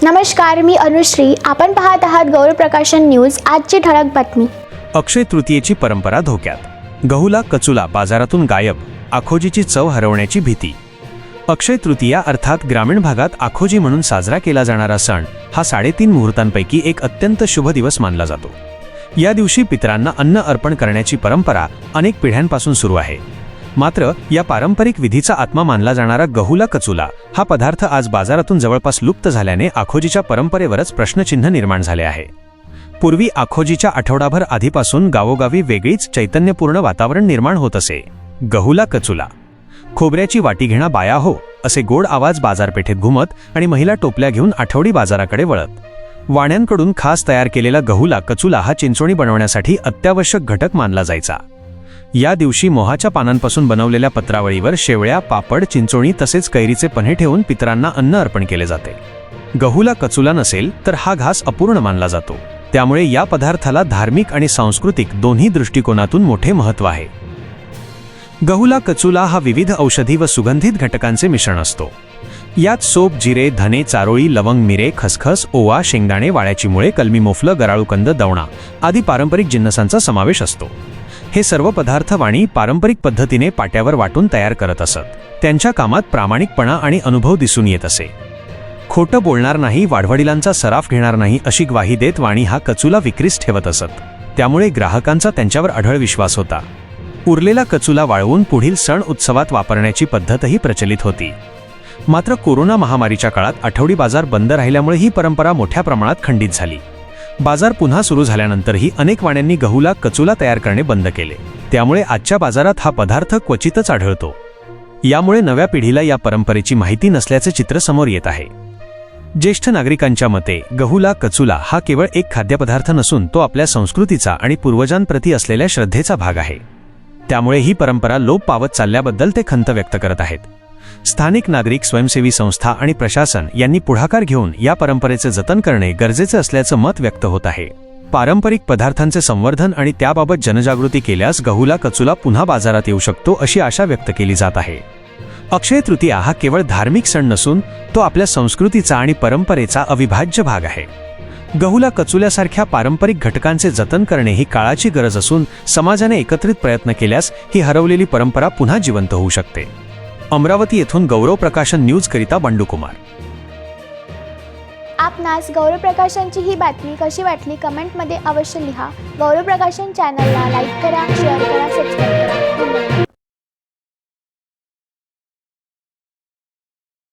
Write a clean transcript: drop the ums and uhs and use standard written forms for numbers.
नमस्कार, मी अनुश्री. आपण पाहत आहात गौरव प्रकाशन न्यूज. आजची ठळक बातमी. अक्षय तृतीयेची परंपरा धोक्यात. गहूला कचुला बाजारातून गायब. आखोजीची चव हरवण्याची भीती. अक्षय तृतीया अर्थात ग्रामीण भागात आखोजी म्हणून साजरा केला जाणारा सण हा 3.5 मुहूर्तांपैकी एक अत्यंत शुभ दिवस मानला जातो. या दिवशी पितरांना अन्न अर्पण करण्याची परंपरा अनेक पिढ्यांपासून सुरू आहे. मात्र या पारंपरिक विधीचा आत्मा मानला जाणारा गहूला कचुला हा पदार्थ आज बाजारातून जवळपास लुप्त झाल्याने आखोजीच्या परंपरेवरच प्रश्नचिन्ह निर्माण झाले आहे. पूर्वी आखोजीच्या आठवडाभर आधीपासून गावोगावी वेगळीच चैतन्यपूर्ण वातावरण निर्माण होत असे. गहूला कचुला. खोबऱ्याची वाटी घेणा बाया हो, असे गोड आवाज बाजारपेठेत घुमत आणि महिला टोपल्या घेऊन आठवडी बाजाराकडे वळत. वाण्यांकडून खास तयार केलेला गहूला कचुला हा चिंचोणी बनवण्यासाठी अत्यावश्यक घटक मानला जायचा. या दिवशी मोहाच्या पानांपासून बनवलेल्या पत्रावळीवर शेवळ्या, पापड, चिंचोणी तसेच कैरीचे पन्हे ठेवून पितरांना अन्न अर्पण केले जाते. गहूला कचुला नसेल तर हा घास अपूर्ण मानला जातो. त्यामुळे या पदार्थाला धार्मिक आणि सांस्कृतिक दोन्ही दृष्टिकोनातून मोठे महत्त्व आहे. गहूला कचुला हा विविध औषधी व सुगंधित घटकांचे मिश्रण असतो. यात सोप, जिरे, धने, चारोळी, लवंग, मिरे, खसखस, ओवा, शेंगदाणे, वाळ्याची मुळे, कलमी मोफलं, गराळूकंद, दवणा आदी पारंपरिक जिन्नसांचा समावेश असतो. हे सर्व पदार्थ वाणी पारंपरिक पद्धतीने पाट्यावर वाटून तयार करत असत. त्यांच्या कामात प्रामाणिकपणा आणि अनुभव दिसून येत असे. खोटं बोलणार नाही, वाढवडिलांचा सराफ घेणार नाही अशी ग्वाही देत वाणी हा कचुला विक्रीस ठेवत असत. त्यामुळे ग्राहकांचा त्यांच्यावर अढळ विश्वास होता. उरलेला कचुला वाळवून पुढील सण उत्सवात वापरण्याची पद्धतही प्रचलित होती. मात्र कोरोना महामारीच्या काळात आठवडी बाजार बंद राहिल्यामुळे ही परंपरा मोठ्या प्रमाणात खंडित झाली. बाजार पुन्हा सुरू झाल्यानंतरही अनेक वाण्यांनी गहूला कचुला तयार करणे बंद केले. त्यामुळे आजच्या बाजारात हा पदार्थ क्वचितच आढळतो. यामुळे नव्या पिढीला या परंपरेची माहिती नसल्याचे चित्र समोर येत आहे. ज्येष्ठ नागरिकांच्या मते गहूला कचुला हा केवळ एक खाद्यपदार्थ नसून तो आपल्या संस्कृतीचा आणि पूर्वजांप्रती असलेल्या श्रद्धेचा भाग आहे. त्यामुळे ही परंपरा लोप पावत चालल्याबद्दल ते खंत व्यक्त करत आहेत. स्थानिक नागरिक, स्वयंसेवी संस्था आणि प्रशासन यांनी पुढाकार घेऊन या परंपरेचे जतन करणे गरजेचे असल्याचं मत व्यक्त होत आहे. पारंपरिक पदार्थांचे संवर्धन आणि त्याबाबत जनजागृती केल्यास गहूला कचुला पुन्हा बाजारात येऊ शकतो अशी आशा व्यक्त केली जात आहे. अक्षय तृतीया हा केवळ धार्मिक सण नसून तो आपल्या संस्कृतीचा आणि परंपरेचा अविभाज्य भाग आहे. गहूला कचुल्यासारख्या पारंपरिक घटकांचे जतन करणे ही काळाची गरज असून समाजाने एकत्रित प्रयत्न केल्यास ही हरवलेली परंपरा पुन्हा जिवंत होऊ शकते. अमरावती येथून गौरव प्रकाशन न्यूज करिता बंडू कुमार. आपणास गौरव प्रकाशनची ही बातमी कशी वाटली कमेंटमध्ये अवश्य लिहा. गौरव प्रकाशन चॅनलला लाईक करा, शेअर करा, सबस्क्राईब करा. धन्यवाद.